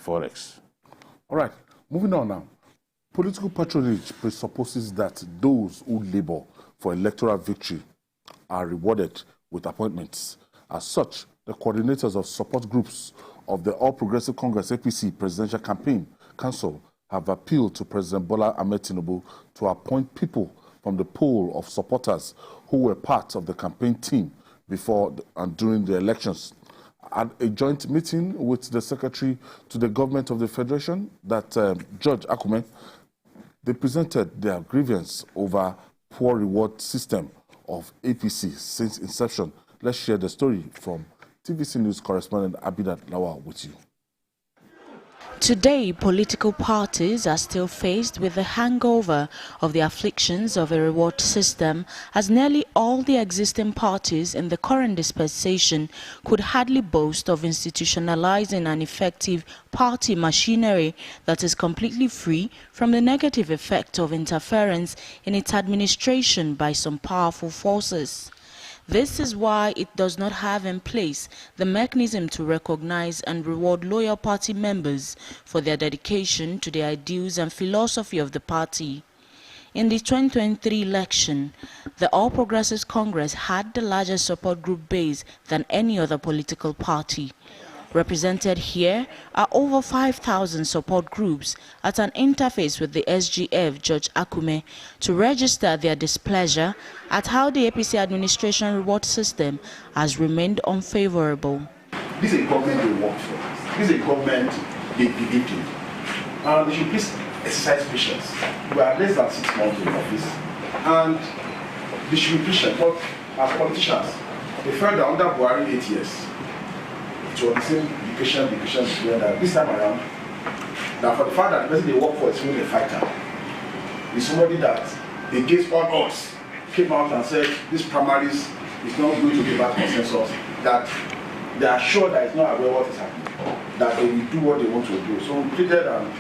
Forex. All right, moving on now. Political patronage presupposes that those who labor for electoral victory are rewarded with appointments. As such, the coordinators of support groups of the All Progressive Congress APC Presidential Campaign Council have appealed to President Bola Tinubu to appoint people from the pool of supporters who were part of the campaign team before and during the elections. At a joint meeting with the Secretary to the Government of the Federation, Judge Akume, they presented their grievance over poor reward system of APC since inception. Let's share the story from TVC News correspondent Abidat Lawal with you. Today, political parties are still faced with the hangover of the afflictions of a reward system, as nearly all the existing parties in the current dispensation could hardly boast of institutionalizing an effective party machinery that is completely free from the negative effect of interference in its administration by some powerful forces. This is why it does not have in place the mechanism to recognize and reward loyal party members for their dedication to the ideals and philosophy of the party. In the 2023 election, the All Progressives Congress had the largest support group base than any other political party. Represented here are over 5,000 support groups at an interface with the SGF, Judge Akume, to register their displeasure at how the APC administration reward system has remained unfavorable. This is a government they work for. This is a government they believe in. And they should please exercise patience. We are less than 6 months in office. And they should be patient. But as politicians, they felt that under Buhari 8 years, it was the same education, this time around. Now, for the fact that the person they work for is really a fighter, is somebody that, against all odds, came out and said this primaries is not going to give us consensus, that they are sure that it's not aware what is happening, that they will do what they want to do. So we pleaded and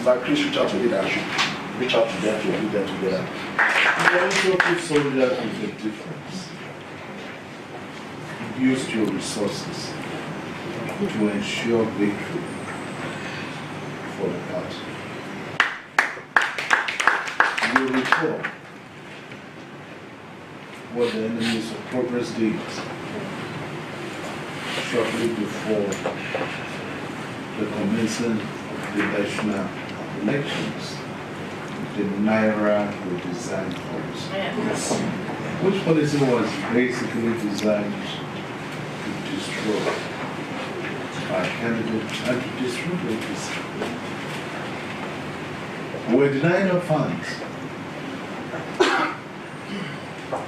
Mr. Chris reached out to me that I should reach out to them to put them together. You also put soldiers with a difference. Used your resources to ensure victory for the party. You recall what the enemies of progress did shortly before the commencement of the national elections. The Naira were designed policy, which policy was basically designed to destroy our candidate and to destroy the APC. We're denying our funds.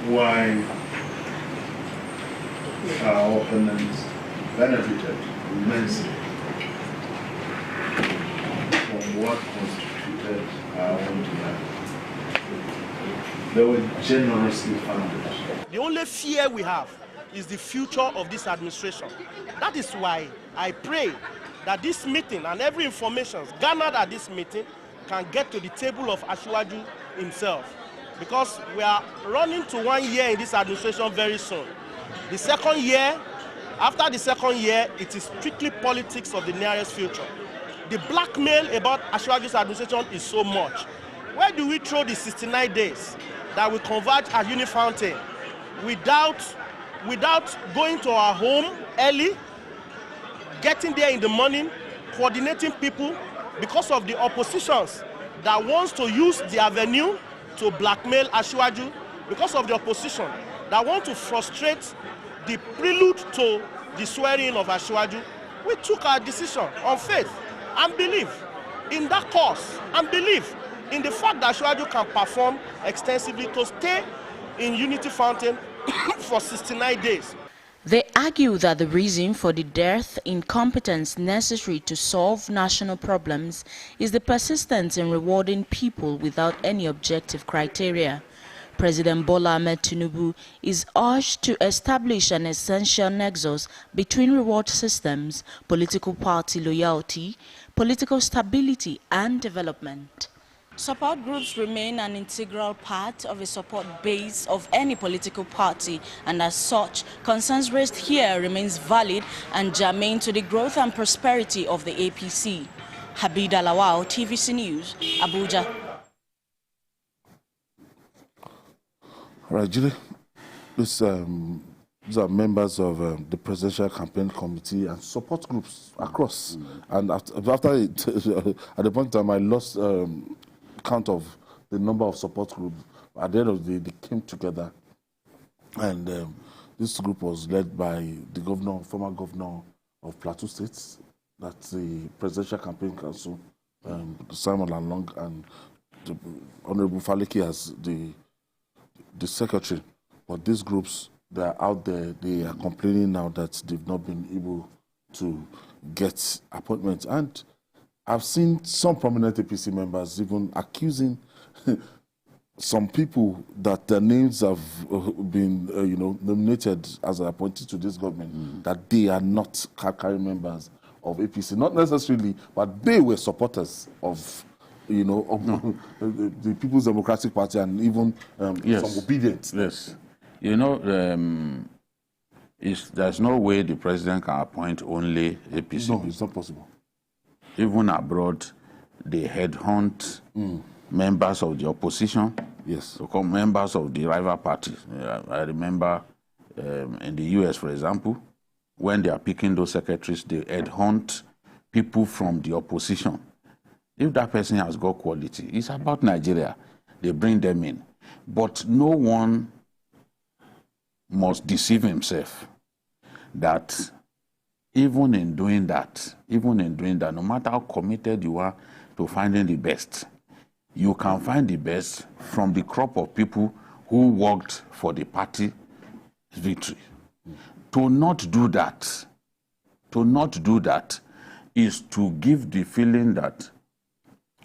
Why our opponents benefited immensely from what constituted our own demand. They were generously funded. The only fear we have is the future of this administration. That is why I pray that this meeting and every information garnered at this meeting can get to the table of Asiwaju himself. Because we are running to 1 year in this administration very soon. The second year, after the second year, it is strictly politics of the nearest future. The blackmail about Asiwaju's administration is so much. Where do we throw the 69 days that we converge at Uni Fountain without going to our home early, getting there in the morning, coordinating people because of the oppositions that wants to use the avenue to blackmail Asiwaju, because of the opposition that want to frustrate the prelude to the swearing of Asiwaju. We took our decision on faith and belief in that cause and belief in the fact that Asiwaju can perform extensively to stay in Unity Fountain for 69 days. They argue that the reason for the dearth in competence necessary to solve national problems is the persistence in rewarding people without any objective criteria. President Bola Tinubu is urged to establish an essential nexus between reward systems, political party loyalty, political stability and development. Support groups remain an integral part of a support base of any political party, and as such, concerns raised here remains valid and germane to the growth and prosperity of the APC. Habida Lawal, TVC News, Abuja. All right, Julie, these are members of the Presidential Campaign Committee and support groups across. And after it, at the point in time, I lost count of the number of support groups. At the end of the day, they came together, and this group was led by the governor, former governor of Plateau State, that's the Presidential Campaign Council, Simon Lalong, and the Honorable Faleki as the secretary. But these groups, they are out there, they are complaining now that they've not been able to get appointments. And I've seen some prominent APC members even accusing some people that their names have been, nominated as appointed to this government, that they are not carrying members of APC. Not necessarily, but they were supporters of, the People's Democratic Party, and even some obedient. Yes. There's no way the president can appoint only APC. No, it's not possible. Even abroad, they headhunt members of the opposition, so-called members of the rival parties. I remember in the US, for example, when they are picking those secretaries, they headhunt people from the opposition. If that person has got quality, it's about Nigeria. They bring them in. But no one must deceive himself that even in doing that, no matter how committed you are to finding the best, you can find the best from the crop of people who worked for the party's victory. To not do that is to give the feeling that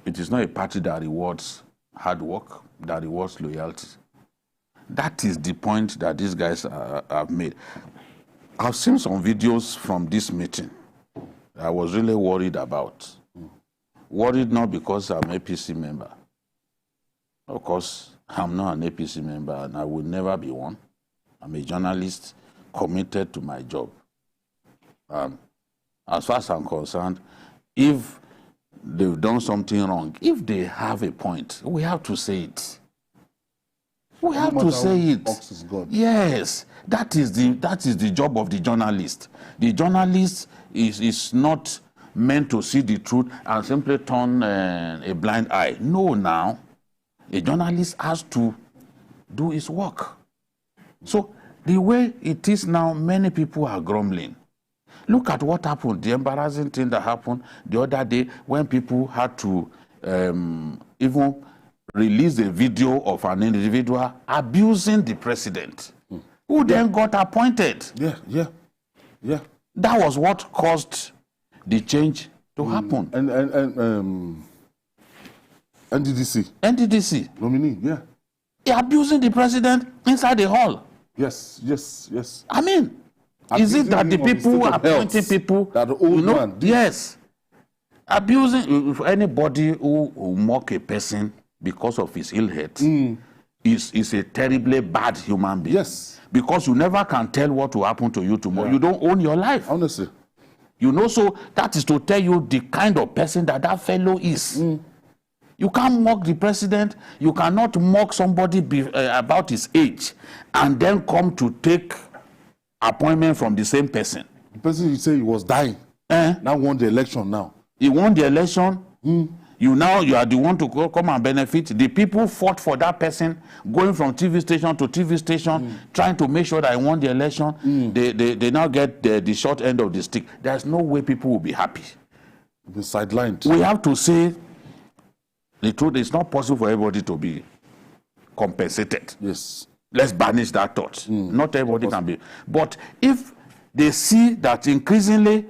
it is not a party that rewards hard work, that rewards loyalty. That is the point that these guys have made. I've seen some videos from this meeting I was really worried about. Worried not because I'm an APC member. Of course, I'm not an APC member, and I will never be one. I'm a journalist committed to my job. As far as I'm concerned, if they've done something wrong, if they have a point, we have to say it. We have to say it. Yes, that is the job of the journalist. The journalist is not meant to see the truth and simply turn a blind eye. No, now, a journalist has to do his work. So the way it is now, many people are grumbling. Look at what happened, the embarrassing thing that happened the other day when people had to even release a video of an individual abusing the president, who then got appointed. Yeah. That was what caused the change to happen. And NDDC. Nominee, yeah. Abusing the president inside the hall. Yes. I mean, is it that the people who are appointing people that the old man did? Yes. Abusing anybody who mock a person because of his ill health is a terribly bad human being. Yes. Because you never can tell what will happen to you tomorrow. Yeah. You don't own your life. Honestly. So that is to tell you the kind of person that fellow is. You can't mock the president. You cannot mock somebody about his age and then come to take appointment from the same person. The person you say he was dying. Now won the election now. He won the election. You are the one to come and benefit. The people fought for that person, going from TV station to TV station, trying to make sure that he won the election. They now get the short end of the stick. There's no way people will be happy. The sidelined. We have to say the truth. It's not possible for everybody to be compensated. Yes. Let's banish that thought. Not everybody can be. But if they see that increasingly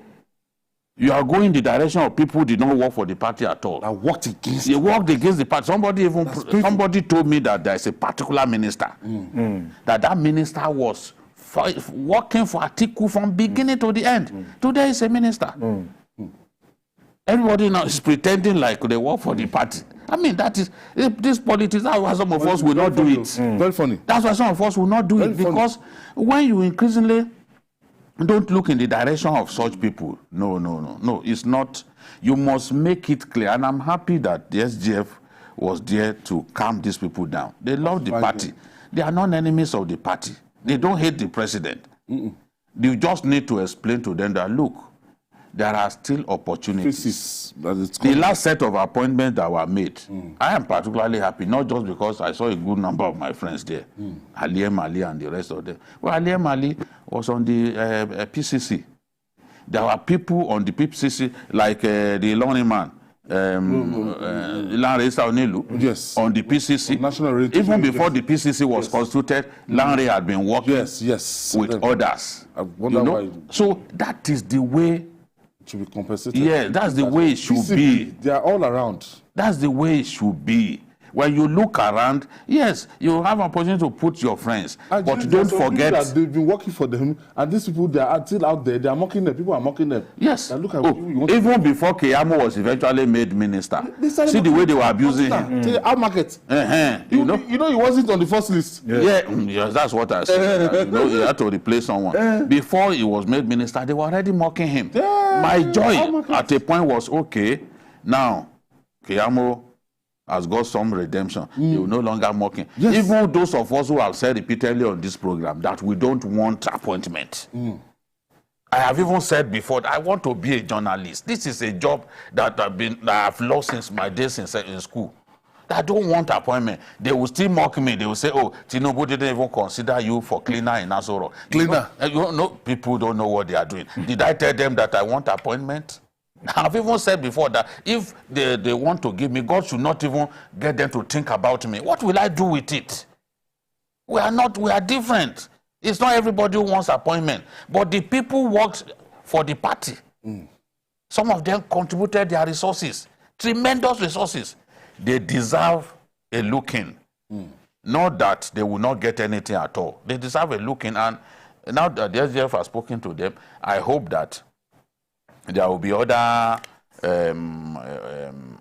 you are going the direction of people who did not work for the party at all. I worked against They worked against the party. Somebody told me that there is a particular minister. That minister was working for Atiku from beginning to the end. Today is a minister. Everybody now is pretending like they work for the party. I mean, that is, this politics, that's why some of us will not do it. Very funny. That's why some of us will not do it, because when you increasingly don't look in the direction of such people, no, it's not. You must make it clear, and I'm happy that the SGF was there to calm these people down. They love the party. They are not enemies of the party. They don't hate the president. You just need to explain to them that, look, there are still opportunities. The last set of appointments that were made, I am particularly happy, not just because I saw a good number of my friends there, Aliem Ali and the rest of them. Well, Aliem Ali was on the PCC. There were people on the PCC, like the Lonely Man, Lanre Saunilu, yes, on the PCC. Even before the PCC was constituted, Lanre had been working with others. Why. So that is the way to be compensated. Yeah, that's the way it should be. They are all around. That's the way it should be. When you look around, yes, you have an opportunity to put your friends, but don't forget that they've been working for them, and these people, they are still out there. They are mocking them. People are mocking them. Yes. Look at even before Keyamo was eventually made minister, see the way they were abusing him. Our market. You know, he wasn't on the first list. Yes, that's what I said. He had to replace someone. Before he was made minister, they were already mocking him. My joy at a point was, okay, now Keyamo has got some redemption. They will no longer mocking. Even those of us who have said repeatedly on this program that we don't want appointment. I have even said before that I want to be a journalist. This is a job that I've lost since my days in school. I don't want appointment. They will still mock me. They will say, oh, Tinubu didn't even consider you for cleaner in Asoro. Cleaner? People don't know what they are doing. Did I tell them that I want appointment? I've even said before that if they want to give me, God should not even get them to think about me. What will I do with it? We are different. It's not everybody who wants appointment. But the people worked for the party. Some of them contributed their resources, tremendous resources. They deserve a look-in. Not that they will not get anything at all. They deserve a look-in. And now that the SGF has spoken to them, I hope that there will be other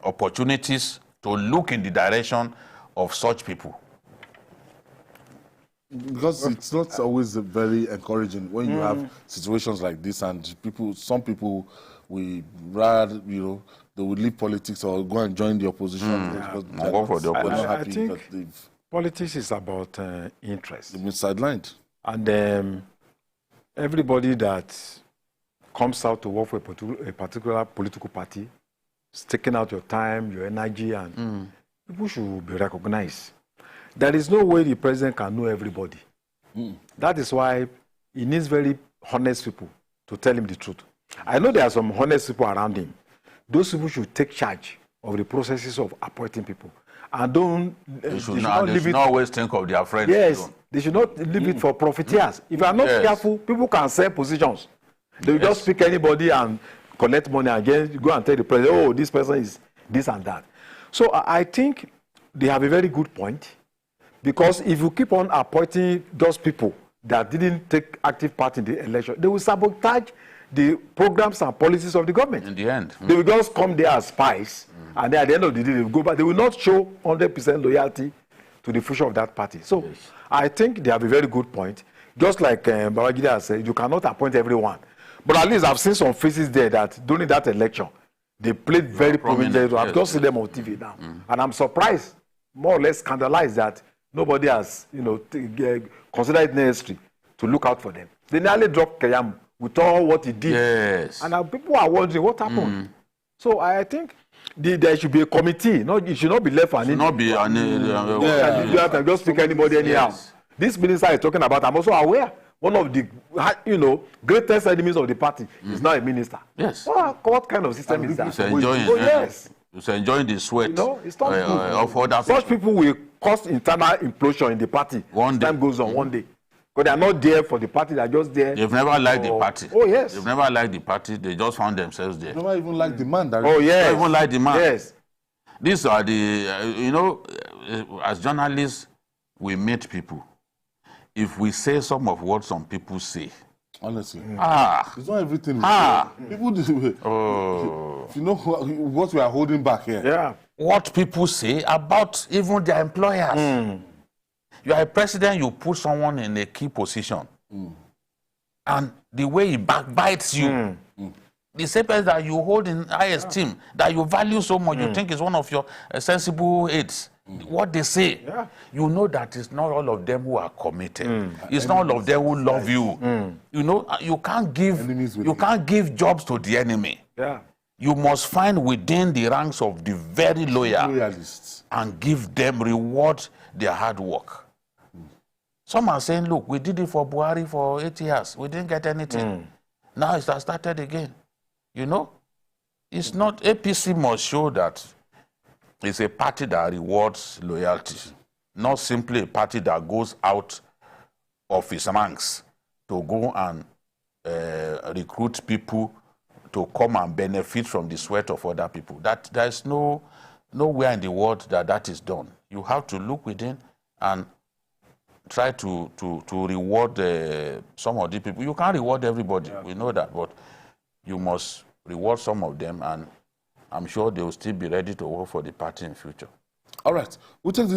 opportunities to look in the direction of such people. Because it's not always very encouraging when you have situations like this, and some people will rather, they will leave politics or go and join the opposition. Because go for the opposition. I think politics is about interest. They've been sidelined. And everybody that comes out to work for a particular political party, it's taking out your time, your energy, and people should be recognized. There is no way the president can know everybody. That is why he needs very honest people to tell him the truth. I know there are some honest people around him. Those people should take charge of the processes of appointing people. And they should not always think of their friends. Yes, they should not leave it for profiteers. If you are not careful, people can sell positions. They will just pick anybody and collect money and go and tell the president, oh, this person is this and that. So I think they have a very good point, because if you keep on appointing those people that didn't take active part in the election, they will sabotage the programs and policies of the government. In the end. They will just come there as spies, and then at the end of the day, they will go back. They will not show 100% loyalty to the future of that party. So I think they have a very good point. Just like Babangida has said, you cannot appoint everyone. But at least I've seen some faces there that during that election, they played very prominent. I've just seen them on TV now. And I'm surprised, more or less scandalized, that nobody has, considered it necessary to look out for them. They nearly dropped Keyamo with all what he did. Yes. And now people are wondering what happened. So I think there should be a committee. It should not be left for not be just pick anybody anyhow. This minister is talking about, I'm also aware, one of the greatest enemies of the party is now a minister. Yes. What kind of system is that? He's enjoying He's enjoying the sweat it's not of other such people will cause internal implosion in the party. Time goes on one day. Because they are not there for the party, they are just there. They've never liked the party. Oh, yes. They've never liked the party, they just found themselves there. They never even liked the man. Oh, yes. They never even liked the man. Yes. These are the, as journalists, we meet people. If we say some of what some people say, honestly, it's not everything. People do. You know what we are holding back here? Yeah. What people say about even their employers. You are a president, you put someone in a key position. And the way he backbites you, the same person that you hold in high esteem, that you value so much, you think is one of your sensible aides. What they say, you know that it's not all of them who are committed. It's not all of them who love you. You know, you can't give jobs to the enemy. Yeah. You must find within the ranks of the very Loyalists. and give them reward their hard work. Some are saying, look, we did it for Buhari for 8 years. We didn't get anything. Now it has started again. You know, it's not, APC must show that it's a party that rewards loyalty, not simply a party that goes out of its ranks to go and recruit people to come and benefit from the sweat of other people. That there's nowhere in the world that is done. You have to look within and try to reward some of the people. You can't reward everybody, we know that, but you must reward some of them, and I'm sure they will still be ready to work for the party in future. All right, we'll take this.